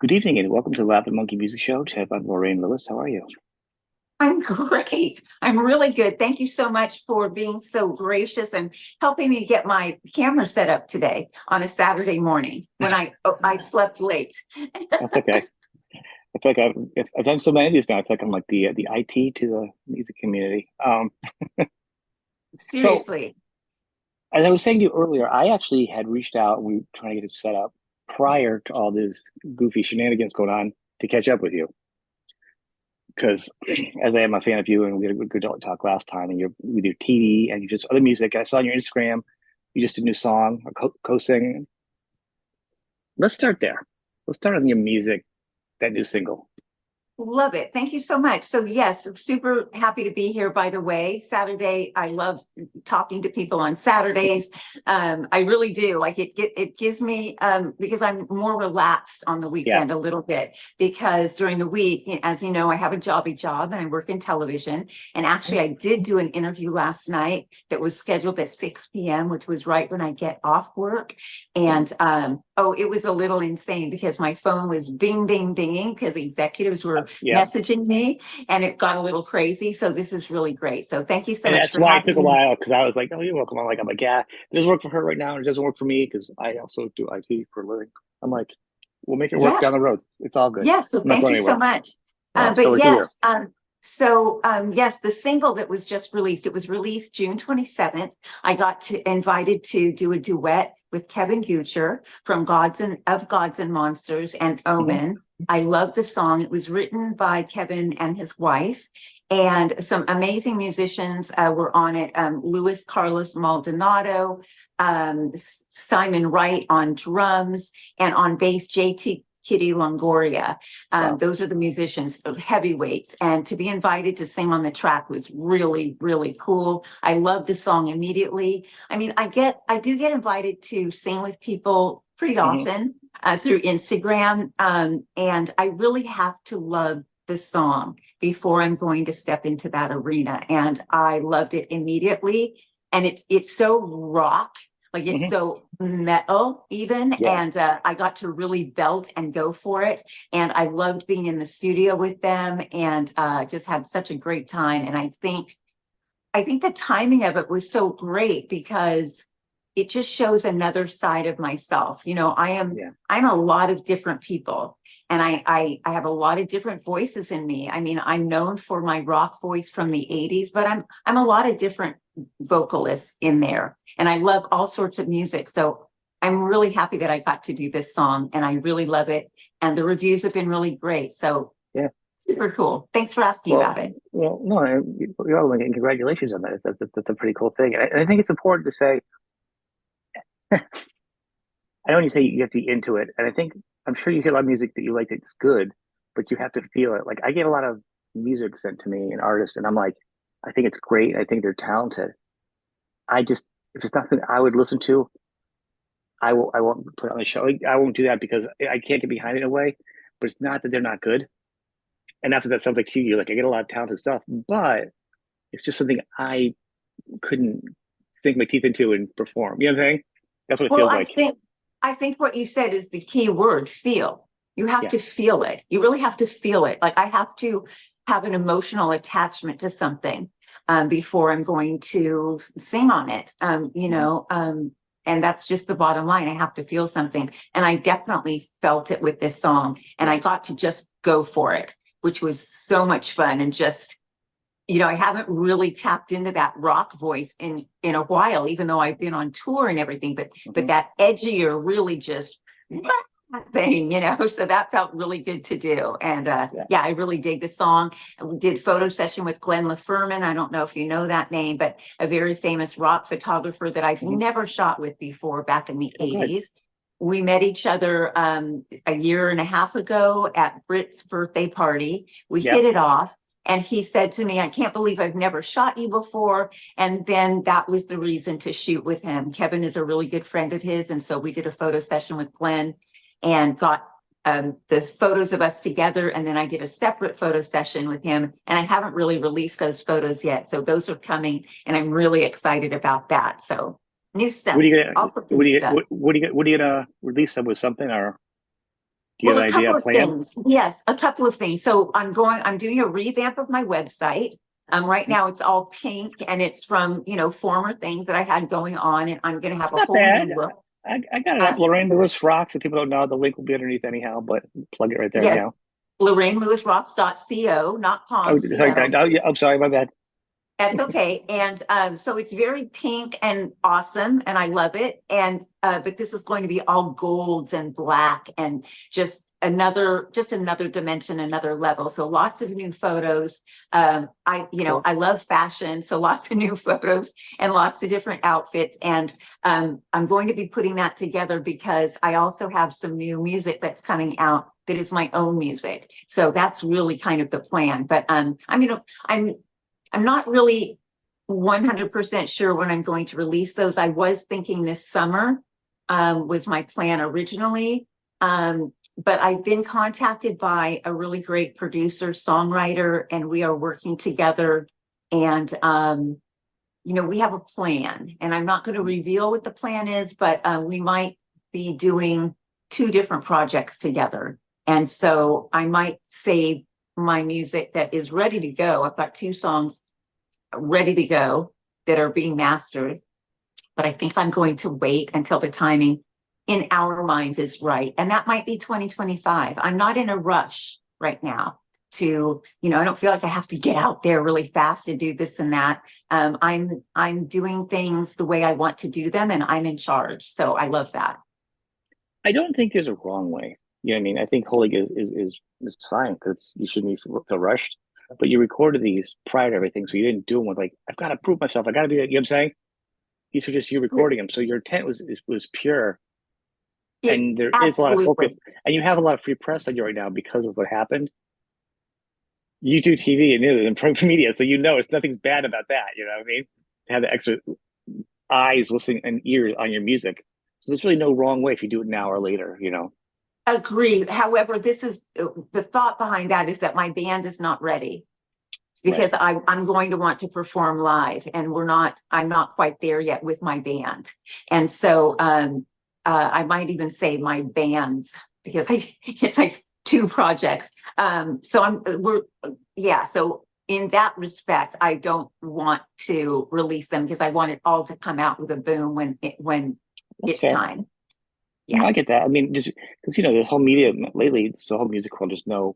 Good evening and welcome to the Laughing Monkey Music Show. Chat by Lorraine Lewis. How are you? I'm great. I'm really good. Thank you so much for being so gracious and helping me get my camera set up today on a Saturday morning when I slept late. That's okay. I feel like I've done so many of these now. I feel like I'm like the IT to the music community. So Seriously. as I was saying to you earlier, I actually had reached out and we were trying to get it set up prior to all this goofy shenanigans going on to catch up with you. Because as I am a fan of you and we had a good talk last time, and you're with your TV and you just other music. I saw on your Instagram you just did a new song, a co-sing. Let's start there. Let's start on your music, that new single. Love it. Thank you so much. So yes, I'm super happy to be here, by the way. Saturday, I love talking to people on Saturdays. I really do. Like it gives me because I'm more relaxed on the Yeah. weekend a little bit, because during the week, as you know, I have a jobby job and I work in television. And actually I did do an interview last night that was scheduled at 6 p.m., which was right when I get off work. And it was a little insane because my phone was bing, bing, binging because executives were Yeah. messaging me, and it got a little crazy. So this is really great. So thank you so And much that's for why it having took a me. while because I was like, "Oh, you're welcome." I'm like, yeah, it doesn't work for her right now, and it doesn't work for me because I also do IT for a living. I'm like, we'll make it work down the Yes, road. It's all good. yes. So I'm not thank going you so anywhere. much. Well, I'm so But with you here. yes, yes, the single that was just released, it was released June 27th. I got invited to do a duet with Kevin Gucher from Gods and Monsters and Hmm. Omen. I love the song. It was written by Kevin and his wife, and some amazing musicians were on it. Luis Carlos Maldonado, Simon Wright on drums, and on bass, JT Kitty Longoria. Wow. Those are the musicians, heavyweights. And to be invited to sing on the track was really, really cool. I love the song immediately. I mean, I do get invited to sing with people pretty Hmm. often through Instagram. And I really have to love the song before I'm going to step into that arena. And I loved it immediately. And it's so rock, like it's Hmm. so metal even. Yeah. And I got to really belt and go for it. And I loved being in the studio with them, and just had such a great time. And I think the timing of it was so great because it just shows another side of myself. You know, Yeah. I'm a lot of different people, and I have a lot of different voices in me. I mean, I'm known for my rock voice from the 80s, but I'm a lot of different vocalists in there, and I love all sorts of music. So I'm really happy that I got to do this song, and I really love it. And the reviews have been really great. So Yeah. super cool. Thanks for asking Well, about it. well, no, you're all and congratulations on that. That's a pretty cool thing. And I think it's important to say, I know when you say you have to be into it, and I think I'm sure you hear a lot of music that you like that's good, but you have to feel it. Like I get a lot of music sent to me and artists, and I'm like, I think it's great. I think they're talented. I just if it's nothing I would listen to, I won't put it on the show. Like, I won't do that because I can't get behind it in a way. But it's not that they're not good, and that's what that sounds like to you. Like I get a lot of talented stuff, but it's just something I couldn't sink my teeth into and perform. You know what I'm saying? That's what it Well, feels like. I think what you said is the key word, feel. You have Yeah. to feel it. You really have to feel it. Like I have to have an emotional attachment to something before I'm going to sing on it. Mhm. And that's just the bottom line. I have to feel something. And I definitely felt it with this song. And Yeah. I got to just go for it, which was so much fun. And just, I haven't really tapped into that rock voice in a while, even though I've been on tour and everything. But Hmm. that edgier, really just thing, So that felt really good to do. And Yeah. yeah, I really dig the song. We did photo session with Glenn LaFerman. I don't know if you know that name, but a very famous rock photographer that I've Hmm. never shot with before back in the Oh, good. 80s. We met each other a year and a half ago at Britt's birthday party. We Yeah. hit it off. And he said to me, I can't believe I've never shot you before. And then that was the reason to shoot with him. Kevin is a really good friend of his. And so we did a photo session with Glenn and got the photos of us together. And then I did a separate photo session with him. And I haven't really released those photos yet. So those are coming. And I'm really excited about that. So new What are stuff, you gonna all sorts of new stuff. what are you gonna release them with something or Do you Well, have a an idea, couple a of plan? things. Yes, a couple of things. So I'm doing a revamp of my website. Right now it's all pink and it's from, former things that I had going on, and I'm going to It's have a not whole new bad. look. I got it up. Uh, Lorraine Lewis rocks. If people don't know, the link will be underneath anyhow, but plug it right there yes, anyhow. LorraineLewisRocks.co, not Oh, com, sorry. co. Oh, yeah, I'm sorry. My bad. That's okay. And so it's very pink and awesome, and I love it. And but this is going to be all golds and black and just another dimension, another level. So lots of new photos. Cool. I love fashion, so lots of new photos and lots of different outfits. And I'm going to be putting that together because I also have some new music that's coming out that is my own music. So that's really kind of the plan. But I'm I'm not really 100% sure when I'm going to release those. I was thinking this summer was my plan originally. But I've been contacted by a really great producer, songwriter, and we are working together. And, we have a plan. And I'm not going to reveal what the plan is, but we might be doing two different projects together. And so I might save my music that is ready to go. I've got two songs ready to go that are being mastered, but I think I'm going to wait until the timing in our minds is right. And that might be 2025. I'm not in a rush right now I don't feel like I have to get out there really fast to do this and that. I'm doing things the way I want to do them, and I'm in charge. So I love that. I don't think there's a wrong way. You know what I mean? I think holy is fine because you shouldn't feel rushed. But you recorded these prior to everything, so you didn't do them with like, I've got to prove myself. I got to do that. You know what I'm saying? These were just you recording them, so your intent was pure. It And there is a lot of focus, absolutely. and you have a lot of free press on you right now because of what happened. You do TV and news and print media, so you know it's nothing's bad about that. You know what I mean? To have the extra eyes listening and ears on your music. So there's really no wrong way if you do it now or later. Agree. However, this is the thought behind that is that my band is not ready Right. because I'm going to want to perform live, and I'm not quite there yet with my band. And so I might even say my bands because it's like two projects. So in that respect, I don't want to release them because I want it all to come out with a boom when That's it's fair. time. No, Yeah. I get that. I mean, just because the whole media lately, it's the whole music world. Just know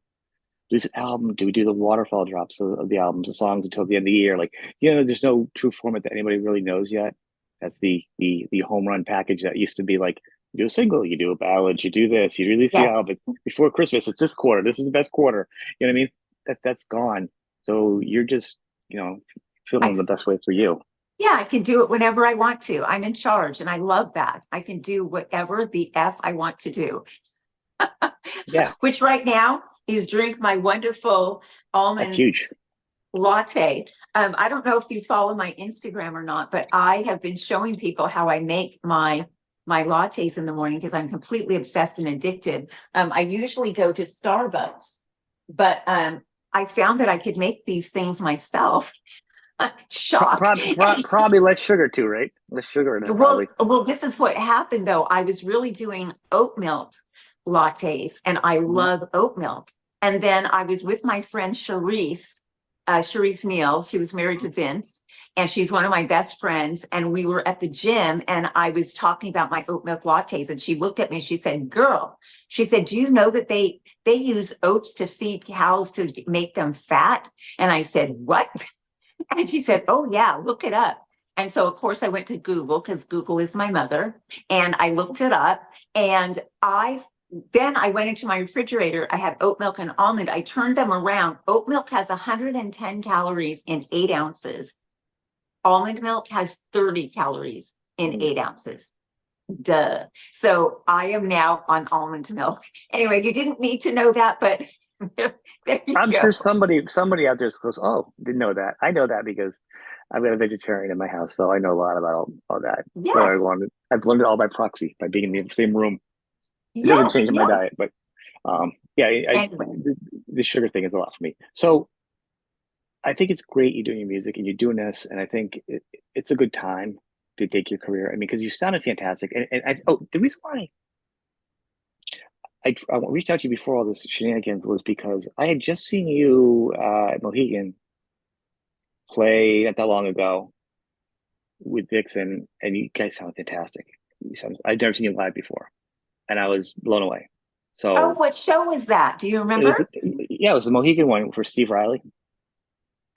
this album. Do we do the waterfall drops of the albums, the songs until the end of the year? Like, there's no true format that anybody really knows yet. That's the home run package that used to be like you do a single, you do a ballad, you do this, you release the Yes. album before Christmas. It's this quarter. This is the best quarter. You know what I mean? That's gone. So you're just feeling I the best way for you. Yeah, I can do it whenever I want to. I'm in charge and I love that. I can do whatever the F I want to do, Yeah, which right now is drink my wonderful that's almond huge. latte. I don't know if you follow my Instagram or not, but I have been showing people how I make my lattes in the morning because I'm completely obsessed and addicted. I usually go to Starbucks, but I found that I could make these things myself. Shock. Probably less sugar too, right? Less sugar in it, probably. Well, this is what happened though. I was really doing oat milk lattes, and I Mhm. love oat milk. And then I was with my friend Charisse Neal. She was married to Vince, and she's one of my best friends. And we were at the gym, and I was talking about my oat milk lattes, and she looked at me and she said, "Girl," she said, "Do you know that they use oats to feed cows to make them fat?" And I said, "What?" And she said, "Oh, yeah, look it up." And so, of course, I went to Google because Google is my mother. And I looked it up. And then I went into my refrigerator. I had oat milk and almond. I turned them around. Oat milk has 110 calories in 8 ounces. Almond milk has 30 calories in 8 ounces. Duh. So I am now on almond milk. Anyway, you didn't need to know that, but there you I'm go. sure somebody out there goes, "Oh, didn't know that." I know that because I've got a vegetarian in my house, so I know a lot about all that. So Yes, I've learned it all by proxy by being in the same room. It doesn't yes, change my diet, yes. but yeah, Anyway. the sugar thing is a lot for me. So I think it's great you're doing your music and you're doing this, and I think it's a good time to take your career. I mean, because you sounded fantastic, and the reason why I reached out to you before all this shenanigans was because I had just seen you at Mohegan play not that long ago with Vixen, and you guys sound fantastic. I'd never seen you live before, and I was blown away. Oh, So what show was that? Do you it was, remember? yeah, it was the Mohegan one for Steve Riley,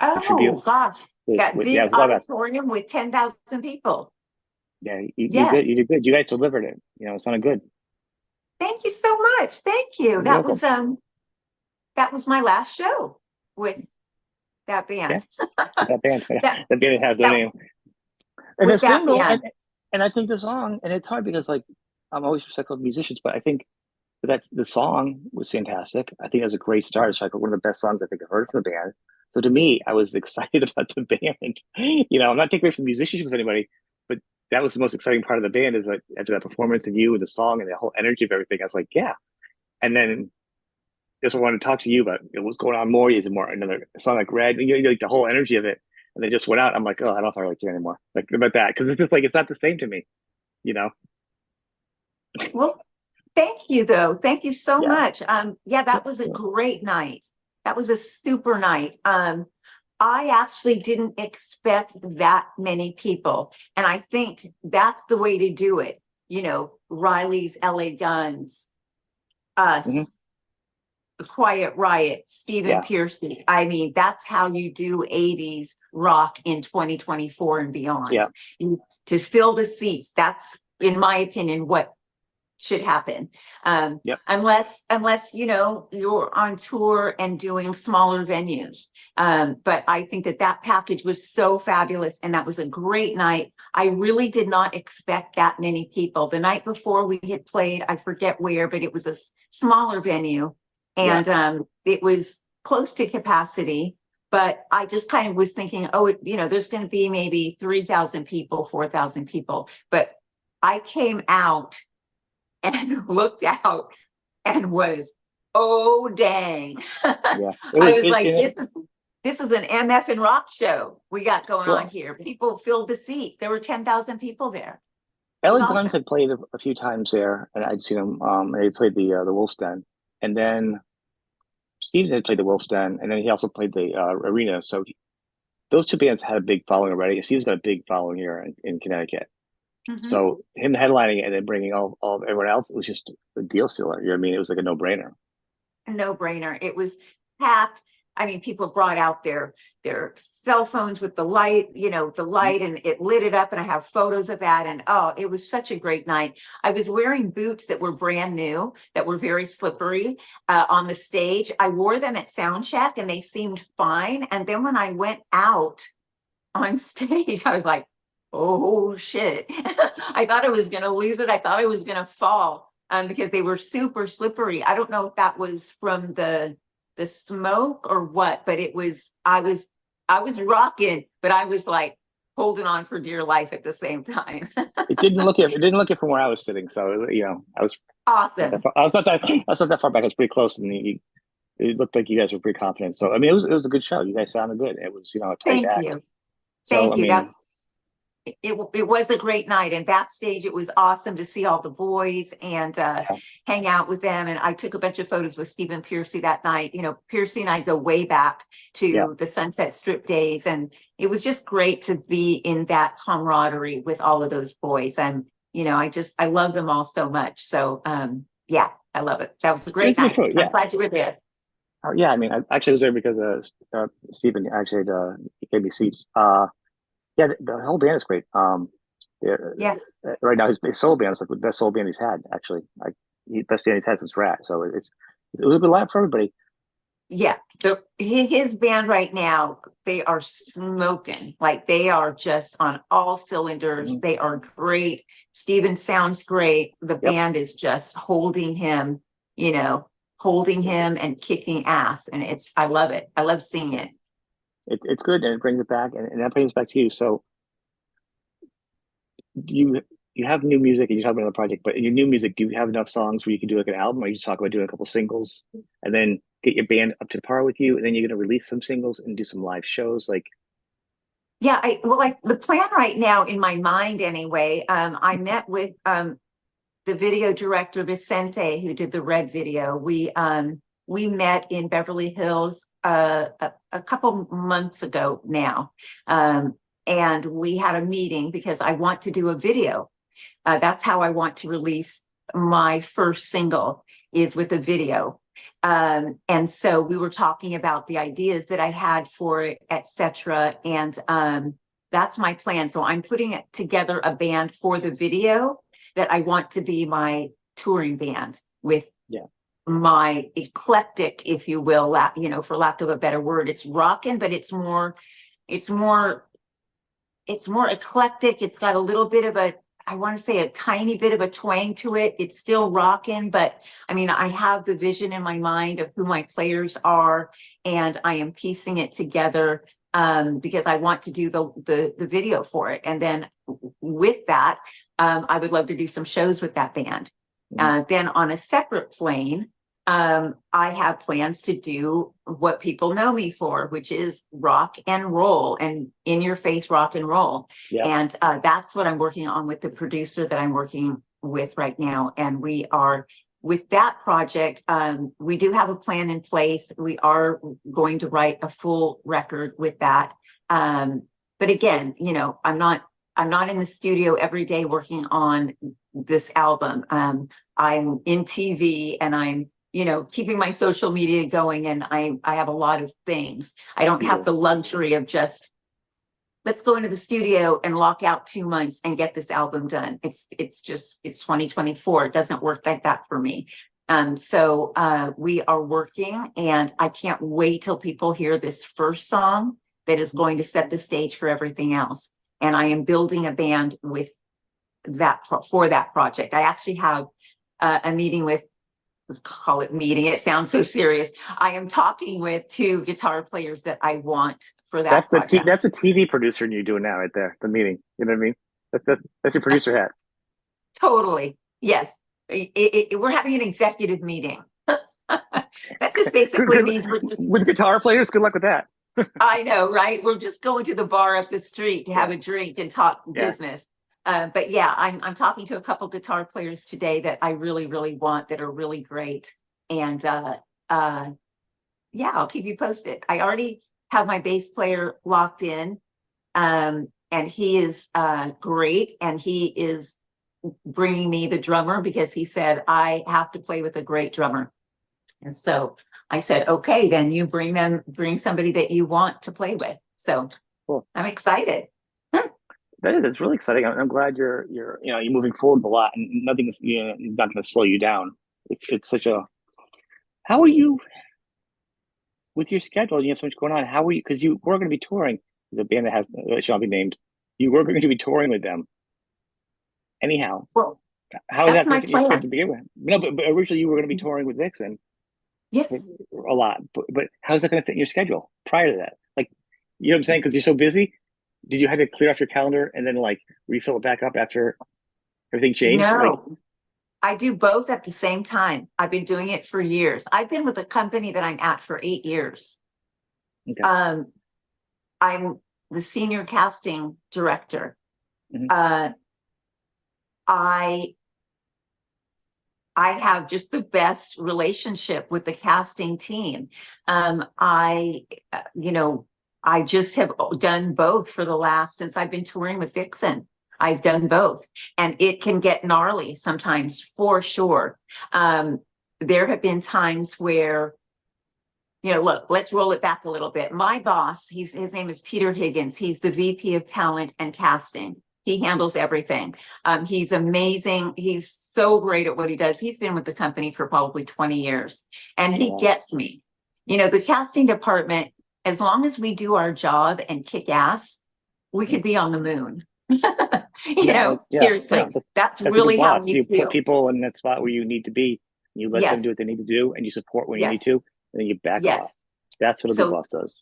the Oh tribute. gosh, that Yeah, it big was a lot of that. auditorium with 10,000 people. Yeah, you did, you Yes. did good. You guys delivered it. It sounded good. Thank you so much. Thank you. You're welcome. That was my last show with that Yeah, band. with that band, That the band has no that name, and the with that single, band. and I think the song, and it's hard because like I'm always respectful of musicians, but I think that's the song was fantastic. I think it was a great start. It's like one of the best songs I think I've heard from the band. So to me, I was excited about the band. I'm not taking away from the musicians with anybody, but that was the most exciting part of the band is like after that performance and you and the song and the whole energy of everything. I was like, yeah. And then that's what I wanted to talk to you about. What's going on more? Is it more another song like Red? Like the whole energy of it. And they just went out. I'm like, oh, I don't know if I like you anymore. Like about that. Cause it's just like it's not the same to me, you know? Well, thank you though. Thank you so Yeah. much. Yeah, Yeah. that was a Yeah. great night. That was a super night. I actually didn't expect that many people. And I think that's the way to do it. Riley's LA Guns, Hmm. us, Quiet Riot, Stephen Yeah. Piercy. I mean, that's how you do 80s rock in 2024 and beyond. Yeah. To fill the seats, that's, in my opinion, what should happen. Yep. Unless you're on tour and doing smaller venues. But I think that package was so fabulous, and that was a great night. I really did not expect that many people. The night before we had played, I forget where, but it was a smaller venue, Yeah. and it was close to capacity. But I just kind of was thinking, oh, there's going to be maybe 3,000 people, 4,000 people. But I came out and looked out and was, oh dang. Yeah. It I was was it, like, it this is an MF and rock show we got going on well, here. People filled the seats. There were 10,000 people there. It was Ellie Glenn awesome. had played a few times there, and I'd seen him. And he played the Wolf's Den, and then Steve had played the Wolf's Den, and then he also played the Arena. So those two bands had a big following already. Steve's got a big following here in Connecticut. Mhm. So him headlining it and then bringing all of everyone else, it was just a deal stealer. You know what I mean? It was like a no brainer. A no-brainer. It was packed. I mean, people brought out their cell phones with the light, the light, and it lit it up. And I have photos of that. And oh, it was such a great night. I was wearing boots that were brand new, that were very slippery on the stage. I wore them at sound check, and they seemed fine. And then when I went out on stage, I was like, oh shit. I thought I was gonna lose it. I thought I was gonna fall because they were super slippery. I don't know if that was from the smoke or what, but I was rocking, but I was like holding on for dear life at the same time. It didn't look it from where I was sitting. So I was not that Awesome. far, I was not that far back. I was pretty close, and it looked like you guys were pretty confident. So I mean, it was a good show. You guys sounded good. It was a tight Thank act. you. So I Thank you. That mean, it was a great night, and backstage it was awesome to see all the boys and yeah, hang out with them. And I took a bunch of photos with Stephen Piercy that night. Piercy and I go way back yeah, to the Sunset Strip days, and it was just great to be in that camaraderie with all of those boys. And I love them all so much. So yeah, I love it. That was a it was great a good night. show. I'm Yeah. glad you were there. Yeah, I mean, I actually was there because Stephen actually gave me seats. Yeah, the whole band is great. Yes. Right now his solo band is like the best solo band he's had. Actually, like best band he's had since Rat. So it was a good laugh for everybody. Yeah, his band right now, they are smoking. Like they are just on all cylinders. Mhm. They are great. Steven sounds great. The Yep, band is just you know, holding him and kicking ass. And I love it. I love seeing it. it's good and it brings it back and that brings it back to you. So do you have new music and you're talking about the project, but in your new music, do you have enough songs where you can do like an album, or you just talk about doing a couple singles and then get your band up to par with you, and then you're going to release some singles and do some live shows? Like, Yeah, the plan right now in my mind anyway, I met with the video director Vicente, who did the Red video. We met in Beverly Hills a couple months ago now, and we had a meeting because I want to do a video. That's how I want to release my first single, is with a video. And so we were talking about the ideas that I had for it, etc. And that's my plan. So I'm putting it together a band for the video that I want to be my touring band with. My eclectic, if you will, you know, for lack of a better word. It's rocking, but it's more eclectic. It's got a little bit of I want to say a tiny bit of a twang to it. It's still rocking, but I mean, I have the vision in my mind of who my players are, and I am piecing it together because I want to do the video for it. And then with that, I would love to do some shows with that band. Then on a separate plane, I have plans to do what people know me for, which is rock and roll, and in your face rock and roll. And that's what I'm working on with the producer that I'm working with right now. And we are, with that project, we do have a plan in place. We are going to write a full record with that. But again, you know, I'm not in the studio every day working on this album. I'm in TV, and I'm, you know, keeping my social media going, and I have a lot of things. I don't have the luxury of just, let's go into the studio and lock out 2 months and get this album done. It's 2024. It doesn't work like that for me. So we are working, and I can't wait till people hear this first song that is going to set the stage for everything else. And I am building a band with that for that project. I actually have a meeting with, call it meeting, it sounds so serious. I am talking with 2 guitar players that I want for that project. That's a TV producer you're doing now right there, the meeting. You know what I mean? That's your producer hat. Totally. Yes. We're having an executive meeting. That just basically means we're just... With guitar players, good luck with that. I know, right? We're just going to the bar up the street to have a drink and talk business. But yeah, I'm talking to a couple guitar players today that I really, really want, that are really great. And yeah, I'll keep you posted. I already have my bass player locked in, and he is great. And he is bringing me the drummer because he said, I have to play with a great drummer. And so I said, okay, then you bring somebody that you want to play with. So cool. I'm excited. That's really exciting. I'm glad you're moving forward a lot, and nothing is not going to slow you down. It's such a. How are you with your schedule? You have so much going on. How are you? Because you were going to be touring the band that shall not be named. You were going to be touring with them. Anyhow, well, how is that my plan to begin with? No, but originally you were going to be touring with Vixen. Yes, a lot. But how's that going to fit in your schedule prior to that? Like, you know what I'm saying? Because you're so busy. Did you have to clear out your calendar and then like refill it back up after everything changed? No, I do both at the same time. I've been doing it for years. I've been with a company that I'm at for 8 years. Okay. I'm the senior casting director. I have just the best relationship with the casting team. I just have done both for the last, since I've been touring with Vixen. I've done both, and it can get gnarly sometimes, for sure. There have been times where, look, let's roll it back a little bit. My boss, his name is Peter Higgins. He's the VP of Talent and Casting. He handles everything. He's amazing. He's so great at what he does. He's been with the company for probably 20 years, and he gets me. The casting department, as long as we do our job and kick ass, we could be on the moon. Seriously, that's really how you feel. Put people in that spot where you need to be. You let them do what they need to do, and you support when you need to, and then you back off. That's what a good boss does.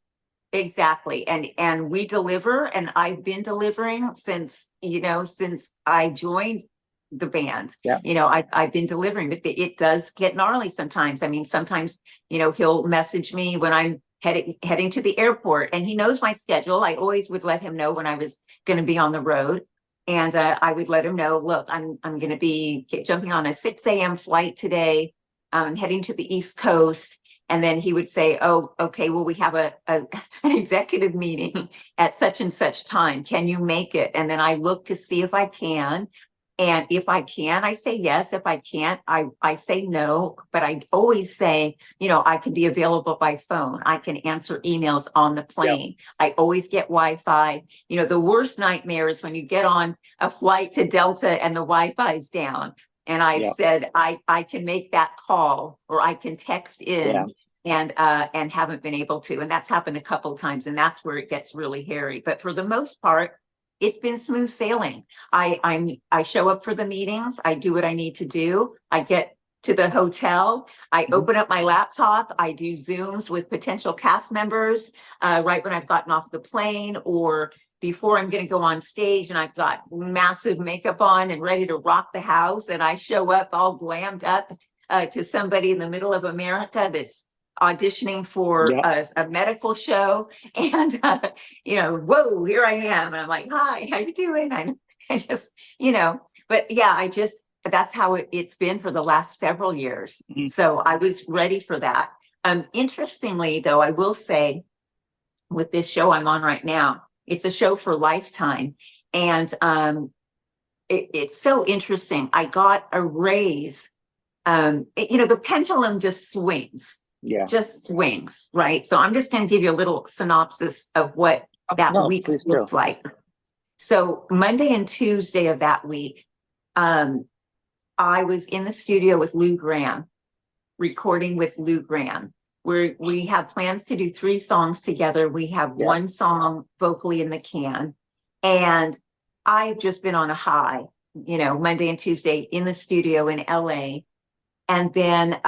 Exactly. And we deliver, and I've been delivering since I joined the band. I've been delivering, but it does get gnarly sometimes. I mean, sometimes, he'll message me when I'm heading to the airport, and he knows my schedule. I always would let him know when I was going to be on the road. And I would let him know, look, I'm going to be jumping on a 6 a.m. flight today, heading to the East Coast. And then he would say, oh, okay, well, we have an executive meeting at such and such time. Can you make it? And then I look to see if I can. And if I can, I say yes. If I can't, I say no. But I always say, I can be available by phone. I can answer emails on the Yep. plane. I always get Wi-Fi. The worst nightmare is when you get on a flight to Delta and the Wi-Fi is down. And I've Yep. said I can make that call or I can text in Yeah. and haven't been able to. And that's happened a couple of times, and that's where it gets really hairy. But for the most part, it's been smooth sailing. I show up for the meetings. I do what I need to do. I get to the hotel. I Mhm. open up my laptop. I do Zooms with potential cast members right when I've gotten off the plane or before I'm going to go on stage and I've got massive makeup on and ready to rock the house. And I show up all glammed up to somebody in the middle of America that's auditioning for Yep. a medical show. And whoa, here I am. And I'm like, hi, how you doing? I just, but yeah, that's how it's been for the last several years. Mhm. So I was ready for that. Interestingly, though, I will say with this show I'm on right now, it's a show for Lifetime. And it's so interesting. I got a raise. The pendulum Yeah. just swings, right? So I'm just going to give you a little synopsis of what that No, week please do. looked like. So Monday and Tuesday of that week, I was in the studio with Lou Graham, recording with Lou Graham, where we have plans to do 3 songs together. We have Yeah. one song vocally in the can. And I've just been on a high, Monday and Tuesday in the studio in LA. And then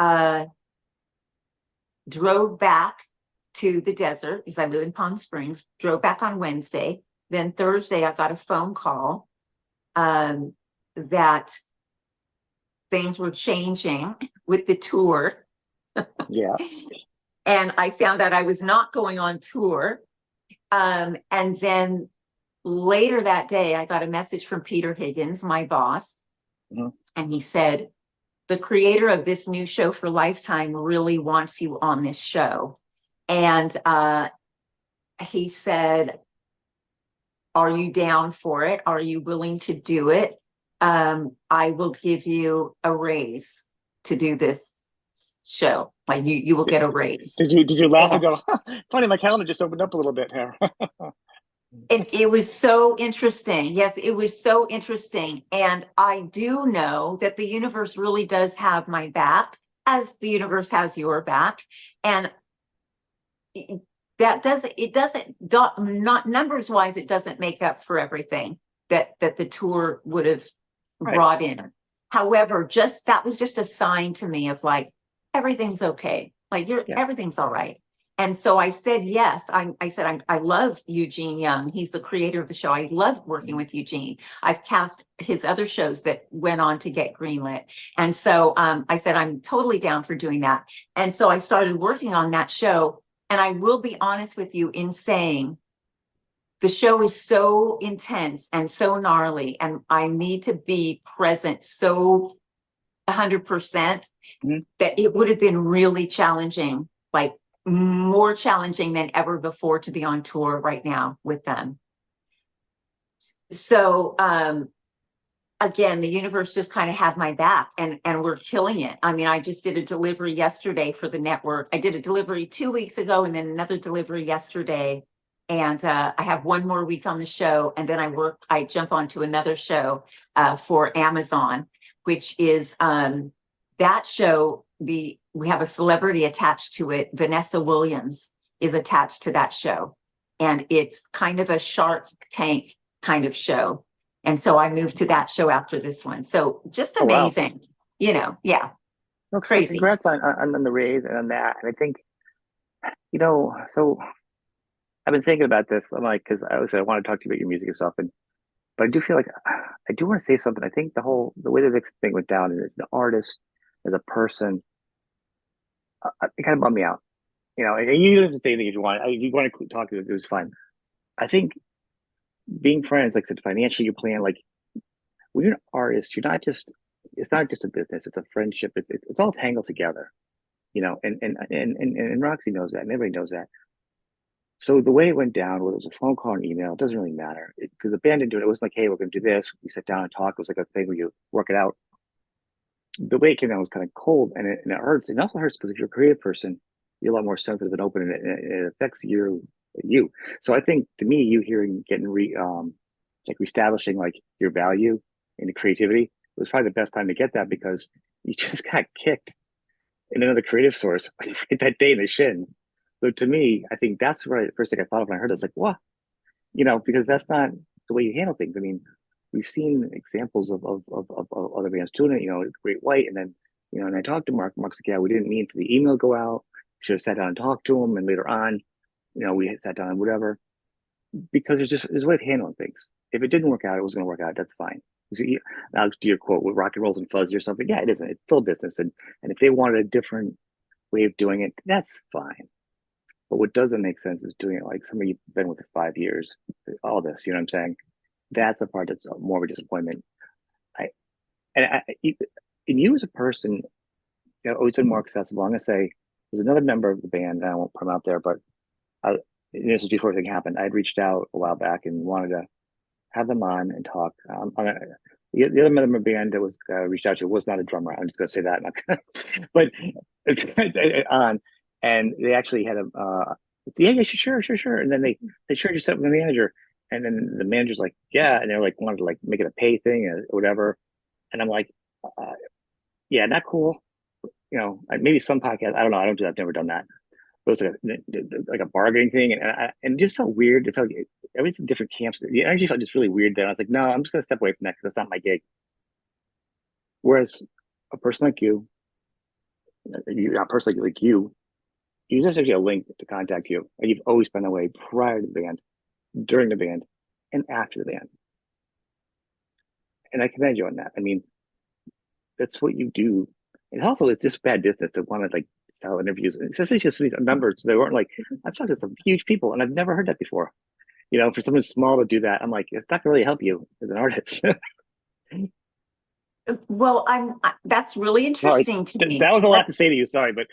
drove back to the desert because I live in Palm Springs, drove back on Wednesday. Then Thursday, I got a phone call that things were changing with the tour. Yeah. And I found out I was not going on tour. And then later that day, I got a message from Peter Higgins, my boss, Mhm. and he said, the creator of this new show for Lifetime really wants you on this show. And he said, are you down for it? Are you willing to do it? I will give you a raise to do this show. Like you will Did, get a raise. did you laugh and And go, funny, my calendar just opened up a little bit here. it was so interesting. Yes, it was so interesting. And I do know that the universe really does have my back, as the universe has your back. And not numbers wise, it doesn't make up for everything that the tour would have Right. brought in. However, that was just a sign to me of like, everything's okay. Like Yeah. everything's all right. And so I said, yes, I said, I love Eugene Young. He's the creator of the show. I love working with Eugene. I've cast his other shows that went on to get greenlit. And so I said, I'm totally down for doing that. And so I started working on that show. And I will be honest with you in saying the show is so intense and so gnarly, and I need to be present so 100% Mhm. that it would have been really challenging, like more challenging than ever before to be on tour right now with them. So again, the universe just kind of had my back, and we're killing it. I mean, I just did a delivery yesterday for the network. I did a delivery 2 weeks ago and then another delivery yesterday. And I have one more week on the show, and then I jump onto another show for Amazon, which is that show. We have a celebrity attached to it. Vanessa Williams is attached to that show, and it's kind of a Shark Tank kind of show. And so I moved to that show after this one. So just Oh, wow. amazing, yeah, So crazy. congrats on the raise and on that. And I think, so I've been thinking about this. I'm like, because I always say I want to talk to you about your music and stuff, but I do feel like I do want to say something. I think the way the Vixen thing went down is the artist as a person, it kind of bummed me out. And you don't have to say anything if you want. If you want to talk to it, it was fine. I think being friends, like I said, financially, you plan like when you're an artist, you're not just it's not just a business, it's a friendship. It's all tangled together, and Roxy knows that, and everybody knows that. So the way it went down, whether it was a phone call or an email, it doesn't really matter because the band didn't do it. It wasn't like, hey, we're going to do this. We sat down and talked. It was like a thing where you work it out. The way it came down was kind of cold, and it hurts. It also hurts because if you're a creative person, you're a lot more sensitive and open, and it affects you. So I think to me, you hearing getting like reestablishing like your value in the creativity was probably the best time to get that because you just got kicked in another creative source that day in the shins. So to me, I think that's right. The first thing I thought of when I heard it, I was like, what? Because that's not the way you handle things. I mean, we've seen examples of other bands doing it, Great White. And then, and I talked to Mark. Mark's like, yeah, we didn't mean for the email to go out. We should have sat down and talked to him. And later on, we had sat down and whatever, because there's a way of handling things. If it didn't work out, it was going to work out. That's fine. So now, to your quote, with rock and rolls and fuzzy or something, yeah, it isn't. It's still business. And if they wanted a different way of doing it, that's fine. But what doesn't make sense is doing it like somebody you've been with for 5 years, all this, you know what I'm saying? That's the part that's more of a disappointment. I and I, and you as a person, always been more accessible. I'm gonna say there's another member of the band, and I won't put him out there, but this was before everything happened. I had reached out a while back and wanted to have them on and talk. The other member of the band that was reached out to was not a drummer. I'm just gonna say that, but on, and they actually had a yeah, sure, and then they charged you something to the manager, and then the manager's like, yeah, and they're like wanted to like make it a pay thing or whatever, and I'm like, yeah, not cool. Maybe some podcast. I don't know. I don't do that. I've never done that. It was like a bargaining thing, and just so weird. It felt like everything's in different camps. The energy felt just really weird there. I was like, no, I'm just gonna step away from that because that's not my gig. Whereas a person like a person like you just actually a link to contact you, and you've always been away prior to the band, during the band, and after the band. And I commend you on that. I mean, that's what you do. And also, it's just bad business to want to like sell interviews, especially just these numbers. They weren't like I've talked to some huge people, and I've never heard that before. For someone small to do that, I'm like, it's not gonna really help you as an artist. Well, that's really Sorry, interesting to me. that was a lot to say to you. Sorry, but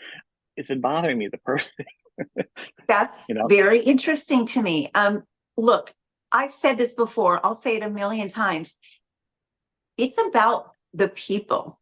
it's been bothering me. The person, That's you know, very interesting to me. Look, I've said this before, I'll say it a million times. It's about the people.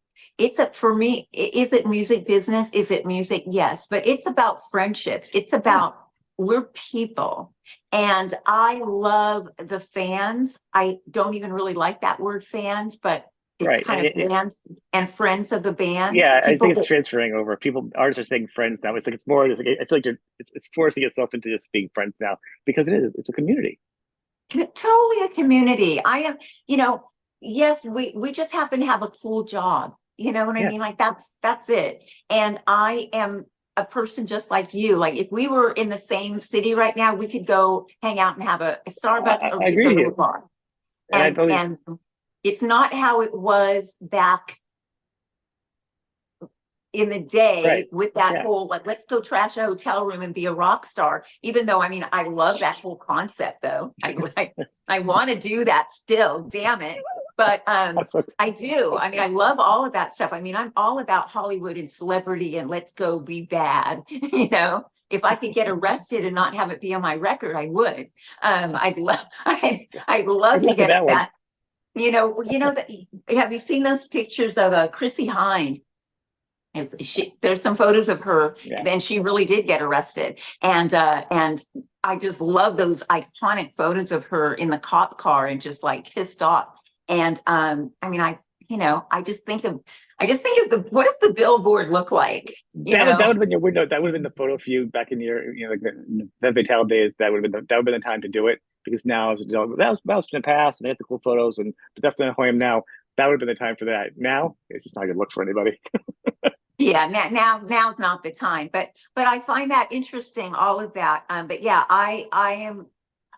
For me, is it music business? Is it music? Yes, but it's about friendships. It's yeah, about we're people. And I love the fans. I don't even really like that word fans, but it's right. kind of fans and friends of the band. Yeah, I think People it's that transferring over. Artists are saying friends now. It's like it's more. I feel like it's forcing itself into just being friends now because it is. It's a community. totally a community. I am, yes, we just happen to have a cool job. You know what I Yeah, mean? Like that's it. And I am a person just like you. Like if we were in the same city right now, we could go hang out and have a Starbucks, or I we could agree go with to a you. bar. And I've always And it's not how it was back in the right. day with that Yeah, whole like let's go trash a hotel room and be a rock star. Even though I love that whole concept though. I want to do that still, damn it. But that's what. I do. I love all of that stuff. I'm all about Hollywood and celebrity and let's go be bad. If I could get arrested and not have it be on my record, I would. I'd love I'd love Good to luck with get that one. that. That have you seen those pictures of Chrissy Hynde? There's some photos of her, Yeah, and she really did get arrested. And I just love those iconic photos of her in the cop car and just like pissed off. And I just think of the what does the billboard look like? You that know, would have been your window. That would have been the photo for you back in your like the Vital days. That would have been the time to do it because now that was in the past and they had the cool photos but that's not who I am now. That would have been the time for that. Now it's just not a good look for anybody. yeah, now's not the time. But I find that interesting, all of that. But yeah, I am.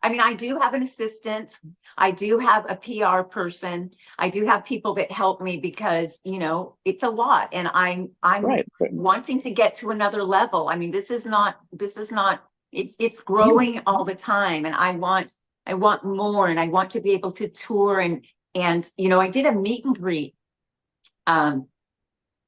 I do have an assistant. I do have a PR person. I do have people that help me because, it's a lot and I'm Right, but wanting to get to another level. This is not it's you growing all the time and I want I want more, and I want to be able to tour. And I did a meet and greet. Um,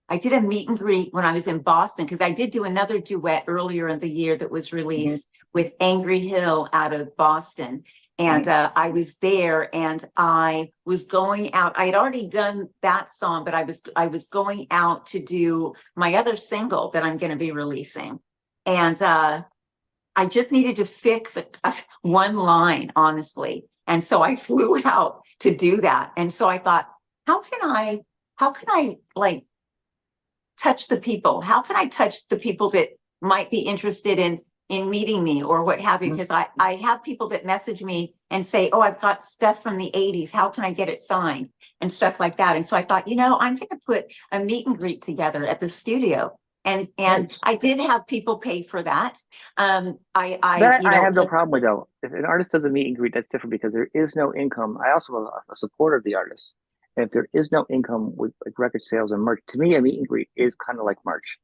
I did a meet and greet when I was in Boston, because I did do another duet earlier in the year that was Hmm. released with Angry Hill out of Boston. And Hmm. I was there, and I was going out. I had already done that song, but I was going out to do my other single that I'm going to be releasing. And I just needed to fix one line, honestly. And so I flew out to do that. And so I thought, how can I like touch the people? How can I touch the people that might be interested in meeting me or what have you? Because I have people that message me and say, oh, I've got stuff from the 80s. How can I get it signed? And stuff like that. And so I thought, I'm going to put a meet and greet together at the studio. And Nice. I did have people pay for that. I That I have no problem with though. If an artist does a meet and greet, that's different because there is no income. I also am a supporter of the artist. And if there is no income with like record sales and merch, to me, a meet and greet is kind of like merch.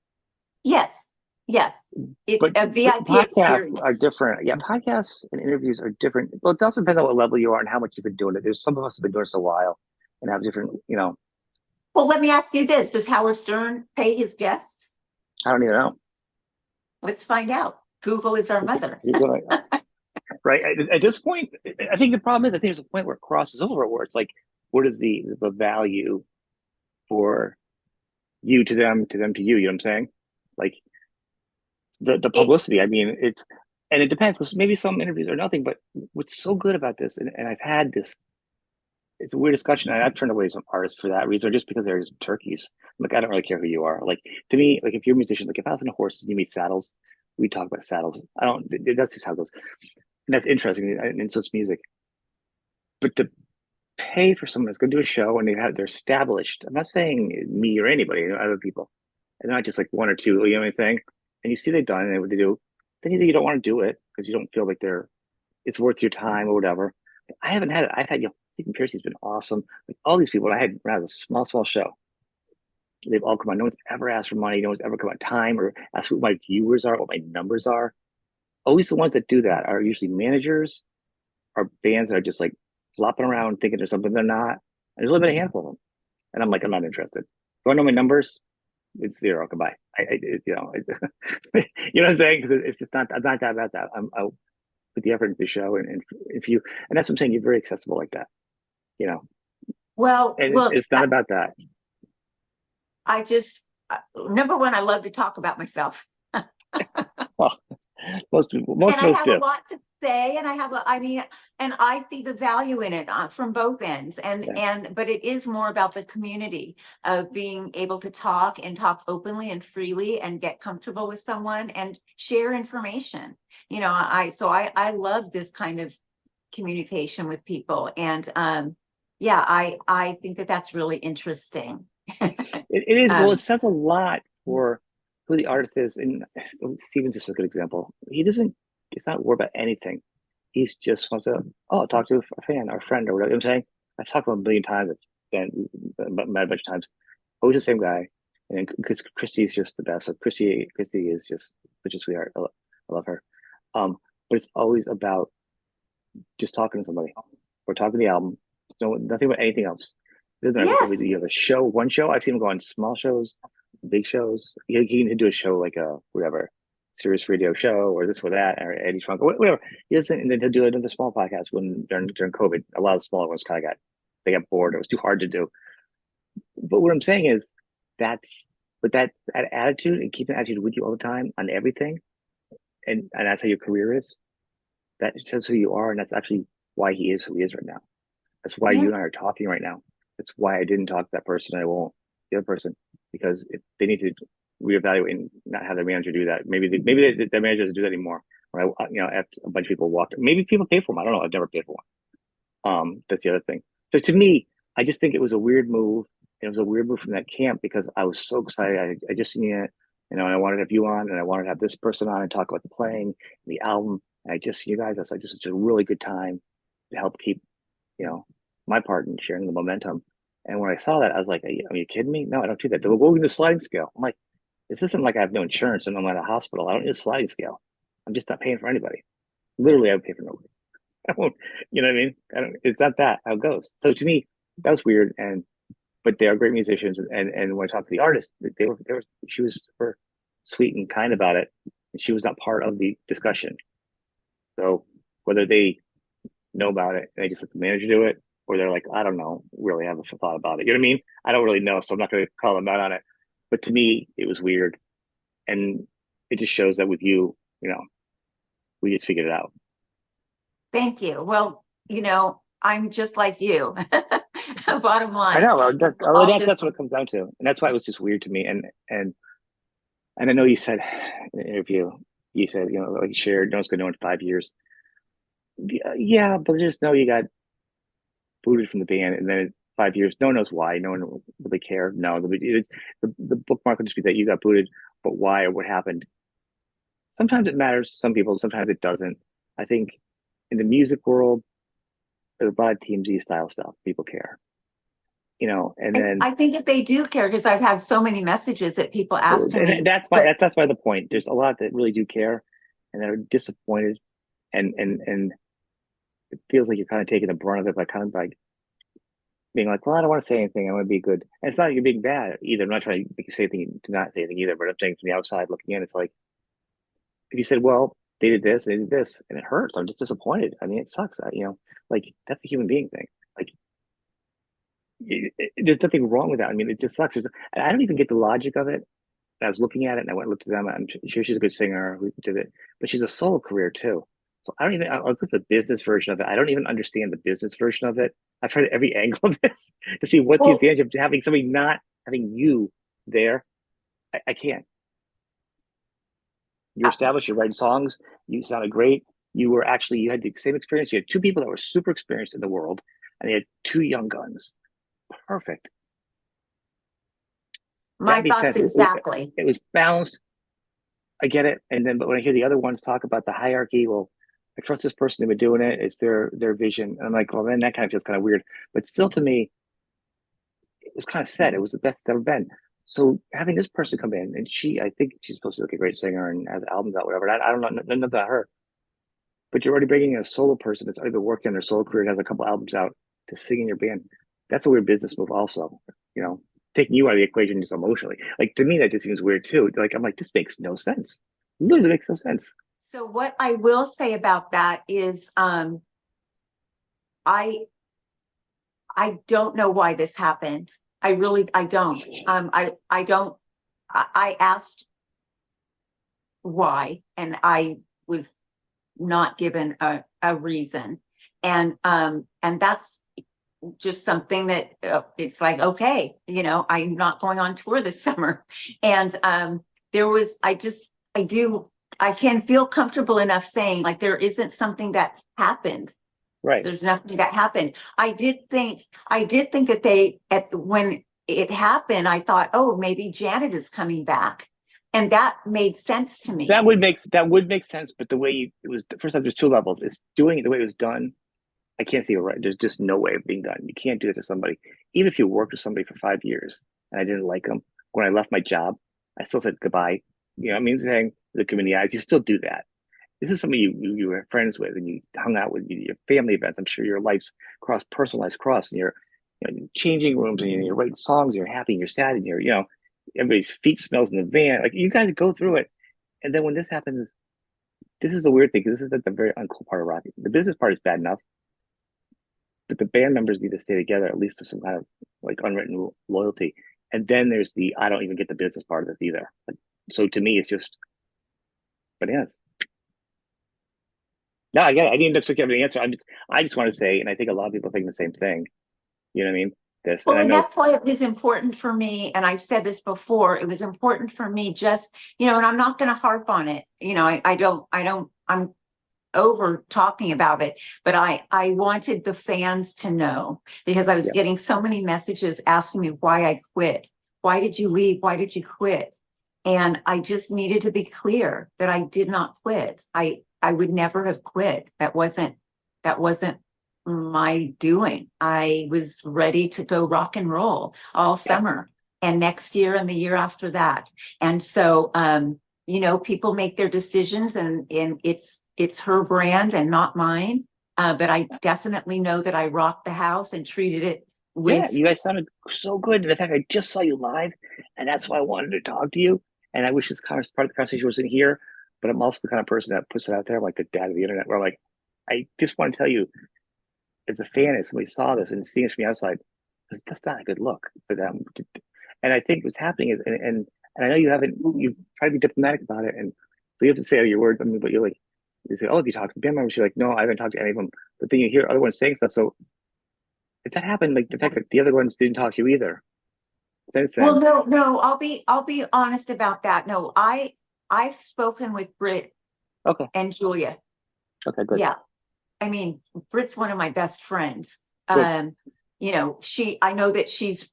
yes, yes, it's But a VIP podcasts are experience. different. Yeah, podcasts and interviews are different. Well, it also depends on what level you are and how much you've been doing it. There's some of us have been doing this a while and have different. Well, let me ask you this: does Howard Stern pay his guests? I don't even know. Let's find out. Google is our mother. You're going, right? At this point, I think the problem is I think there's a point where it crosses over where it's like, what is the value for you to them to you? You know what I'm saying? Like the It, publicity. I mean, and it depends because maybe some interviews are nothing. But what's so good about this, and I've had this, it's a weird discussion. And I've turned away some artists for that reason, or just because they're just turkeys. Like I don't really care who you are. Like to me, like if you're a musician, like if I was in horses and you meet saddles, we talk about saddles. I don't. That's just how it goes. And that's interesting. And so it's music. But to pay for someone that's going to do a show and they're established. I'm not saying me or anybody, other people. And not just like one or two, you know what I'm saying? And you see they've done it, what they do, then either you don't want to do it because you don't feel like it's worth your time or whatever. I haven't had it. I've had, Stephen Piercy's been awesome. Like all these people when I had a small show, they've all come on. No one's ever asked for money. No one's ever come on time or asked who my viewers are, what my numbers are. Always the ones that do that are usually managers or bands that are just like flopping around thinking there's something they're not. And there's only been a handful of them. And I'm like, I'm not interested. Do I know my numbers? It's zero. Goodbye. You know what I'm saying? Because it's just not. I'm not that about that. I'll put the effort into the show, and if you, and that's what I'm saying. You're very accessible like that. You know, well, and look, it's not about that. I just number one, I love to talk about myself. Well, And most I of us have a do. lot to say, and I mean, and I see the value in it from both ends. Yeah. But it is more about the community of being able to talk and talk openly and freely and get comfortable with someone and share information. I love this kind of communication with people, and yeah, I think that that's really interesting. It is. Well, it um, says a lot for who the artist is. And Steven's just a good example. He doesn't. He's not worried about anything. He's just wants to talk to a fan or a friend or whatever. You know what I'm saying I've talked about him a million times. And met a bunch of times. Always the same guy. And because Christy's just the best. So Christy is just such a sweetheart. I love her. Um, but it's always about just talking to somebody or talking the album. No, nothing about anything else. It doesn't matter if yes. you have a show, one show. I've seen him go on small shows, big shows. He can do a show like a whatever, serious radio show or this or that or Eddie Trunk or whatever. He doesn't, and then he'll do another small podcast when during COVID. A lot of smaller ones kind of got bored. It was too hard to do. But what I'm saying is that's but that attitude and keeping attitude with you all the time on everything, and that's how your career is. That shows who you are, and that's actually why he is who he is right now. That's why Yeah. you and I are talking right now. That's why I didn't talk to that person. I won't the other person because they need to reevaluate and not have their manager do that. Maybe their manager doesn't do that anymore. Or after a bunch of people walked, maybe people pay for them. I don't know. I've never paid for one. That's the other thing. So to me, I just think it was a weird move. It was a weird move from that camp because I was so excited. I just seen it, and I wanted to have you on, and I wanted to have this person on and talk about the playing, the album. And I just see you guys. That's like just such a really good time to help keep you know, my part in sharing the momentum. And when I saw that, I was like, are you kidding me? No, I don't do that. They will go into the sliding scale. I'm like, this isn't like I have no insurance and I'm at a hospital. I don't need a sliding scale. I'm just not paying for anybody. Literally, I would pay for nobody. I won't, you know what I mean? I don't, it's not that how it goes. So to me, that was weird. And but they are great musicians. And when I talked to the artist, they were she was super sweet and kind about it. And she was not part of the discussion. So whether they know about it and they just let the manager do it, or they're like, I don't know, really haven't thought about it. You know what I mean? I don't really know, so I'm not going to call them out on it. But to me, it was weird, and it just shows that with you, we just figured it out. Thank you. Well, I'm just like you. Bottom I line, know. I'll That's just what it comes down to, and that's why it was just weird to me. And I know you said in the interview, you said like you shared, no one's going to know in 5 years. Yeah, but just know you got booted from the band, and then in 5 years, no one knows why. No one will really care. No, the bookmark will just be that you got booted, but why or what happened. Sometimes it matters to some people, sometimes it doesn't. I think in the music world, there's a lot of TMZ style stuff. People care, and then I think that they do care because I've had so many messages that people ask to and me, that's why but that's why the point. There's a lot that really do care, and that are disappointed, and it feels like you're kind of taking the brunt of it by kind of like being like, well, I don't want to say anything. I want to be good. And it's not like you're being bad either. I'm not trying to make you say anything to not say anything either, but I'm saying from the outside looking in, it's like if you said, well, they did this, and it hurts. I'm just disappointed. I mean, it sucks. Like that's a human being thing. Like there's nothing wrong with that. I mean, it just sucks. I don't even get the logic of it. I was looking at it and I went and looked at them. I'm sure she's a good singer who did it, but she's a solo career too. So I'll look at the business version of it. I don't even understand the business version of it. I've tried every angle of this to see what's the well, advantage of having somebody not having you there. I can't. You're uh, established, you're writing songs, you sounded great. You had the same experience. You had two people that were super experienced in the world, and they had two young guns. Perfect. my That made thoughts sense. exactly. It was balanced. I get it. But when I hear the other ones talk about the hierarchy, well, I trust this person. They've been doing it. It's their vision. And I'm like, well, then that kind of feels kind of weird. But still, to me, it was kind of set. It was the best it's ever been. So having this person come in, and I think she's supposed to be like a great singer and has albums out, whatever. I don't know none of that her. But you're already bringing in a solo person that's already been working on their solo career and has a couple albums out to sing in your band. That's a weird business move, also. You know, taking you out of the equation just emotionally. Like to me, that just seems weird too. Like I'm like, this makes no sense. Literally makes no sense. So what I will say about that is, I I don't know why this happened. I don't. I don't. I asked why, and I was not given a reason, and that's just something that it's like, okay, I'm not going on tour this summer, and there was I do I can feel comfortable enough saying like there isn't something that happened. Right. There's nothing that happened. I did think that when it happened, I thought, oh, maybe Janet is coming back. And that made sense to me. That would make sense, but the way it was first off, there's two levels. It's doing it the way it was done. I can't see it right. There's just no way of being done. You can't do it to somebody. Even if you worked with somebody for 5 years and I didn't like them, when I left my job, I still said goodbye. What I mean, saying look him in the eyes, you still do that. This is somebody you were friends with and you hung out with your family events. I'm sure your life's crossed, personal life's crossed, and you're changing rooms and you're writing songs. You're happy and you're sad and everybody's feet smells in the van. Like you guys go through it, and then when this happens, this is the weird thing because this is like the very uncool part of rock. The business part is bad enough, but the band members need to stay together at least with some kind of like unwritten loyalty. And then there's the I don't even get the business part of this either. So to me, it's just bananas. No, I get it. I didn't expect you to have an answer. I just want to say, and I think a lot of people think the same thing. You know what I mean? And Well, I and know that's it's why it was important for me. And I've said this before, it was important for me just, and I'm not going to harp on it. I'm over talking about it, but I wanted the fans to know because I was yeah, getting so many messages asking me why I quit. Why did you leave? Why did you quit? And I just needed to be clear that I did not quit. I would never have quit. That wasn't my doing. I was ready to go rock and roll all yeah, summer and next year and the year after that. And so people make their decisions and it's her brand and not mine. But I definitely know that I rocked the house and treated it Yeah, with, you guys sounded so good. And in fact, I just saw you live, and that's why I wanted to talk to you. And I wish this kind of part of the conversation wasn't here, but I'm also the kind of person that puts it out there, like the dad of the internet, where like, I just want to tell you, as a fan, as somebody saw this and seeing this from the outside, that's not a good look for them. And I think what's happening is, and I know you've tried to be diplomatic about it, and so you have to say all your words. I mean, but you're like, you say, oh, have you talked to band members? You're like, no, I haven't talked to any of them. But then you hear other ones saying stuff. So if that happened, like the fact that the other ones didn't talk to you either, since well, then, no, I'll be honest about that. No, I've spoken with Britt okay, and Julia. okay, good, Yeah. I mean, Britt's one of my best friends. good, I know that she's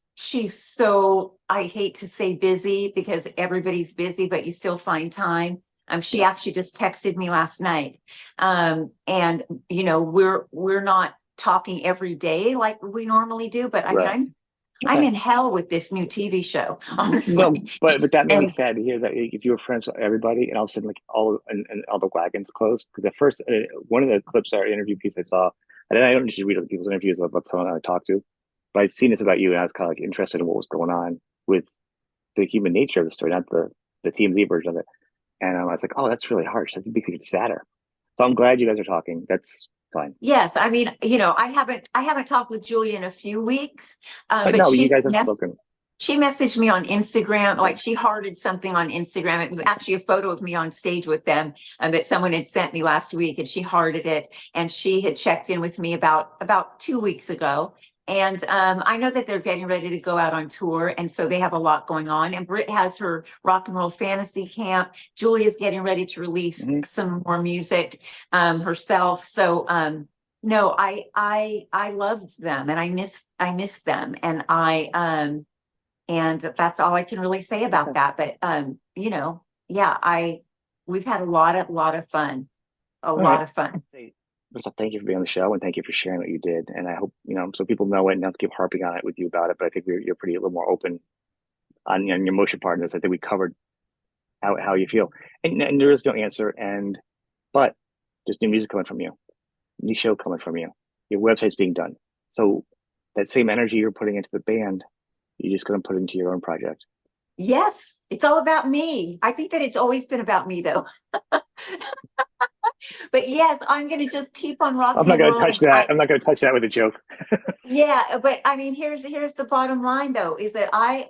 so, I hate to say busy because everybody's busy, but you still find time. She yeah, actually just texted me last night. And we're not talking every day like we normally do, but I mean, right, I'm okay. in hell with this new TV show, No, honestly. but that made me And sad to hear that if you were friends with everybody, and all of a sudden, like and all the wagons closed. Because at first, one of the clips, our interview piece I saw, and then I don't usually read other people's interviews about someone I talk to, but I'd seen this about you, and I was kind of like interested in what was going on with the human nature of the story, not the TMZ version of it. And I was like, oh, that's really harsh. That's makes it sadder. So I'm glad you guys are talking. That's fine. yes, I mean, I haven't talked with Julia in a few weeks, But but no, you guys have spoken. she messaged me on Instagram, like she hearted something on Instagram. It was actually a photo of me on stage with them that someone had sent me last week, and she hearted it. And she had checked in with me about 2 weeks ago. And I know that they're getting ready to go out on tour, and so they have a lot going on. And Britt has her rock and roll fantasy camp. Julia's getting ready to release Hmm. some more music herself. So no, I love them, and I miss them, and and that's all I can really say about Okay. that. But yeah, I we've had a lot of fun, a All lot right. of fun. Say, first off, thank you for being on the show and thank you for sharing what you did. And I hope, so people know it and not to keep harping on it with you about it. But I think you're pretty a little more open on your emotion part in this. I think we covered how you feel. And there is no answer. But there's new music coming from you, new show coming from you. Your website's being done. So that same energy you're putting into the band, you're just going to put into your own project. Yes, it's all about me. I think that it's always been about me, though. But yes, I'm going to just keep on I'm rocking not and going to rolling. touch that. I'm not going to touch that with a joke. Yeah, but I mean, here's the bottom line, though, is that I'm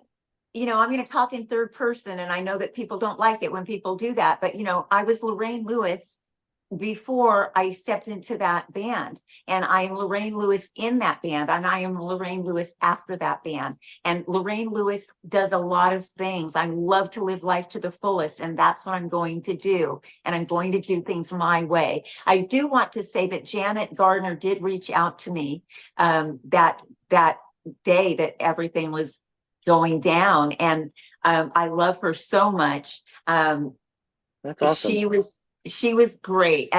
going to talk in third person, and I know that people don't like it when people do that, but I was Lorraine Lewis before I stepped into that band, and I am Lorraine Lewis in that band, and I am Lorraine Lewis after that band. And Lorraine Lewis does a lot of things. I love to live life to the fullest, and that's what I'm going to do. And I'm going to do things my way. I do want to say that Janet Gardner did reach out to me that day that everything was going down, and I love her so much. That's awesome. She was great.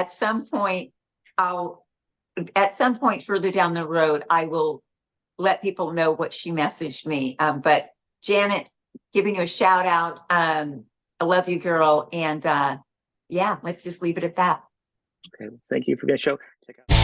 I'll at some point further down the road, I will let people know what she messaged me. But Janet, giving you a shout out. I love you, girl. And yeah, let's just leave it at that. Okay. Thank you for that show. Check out.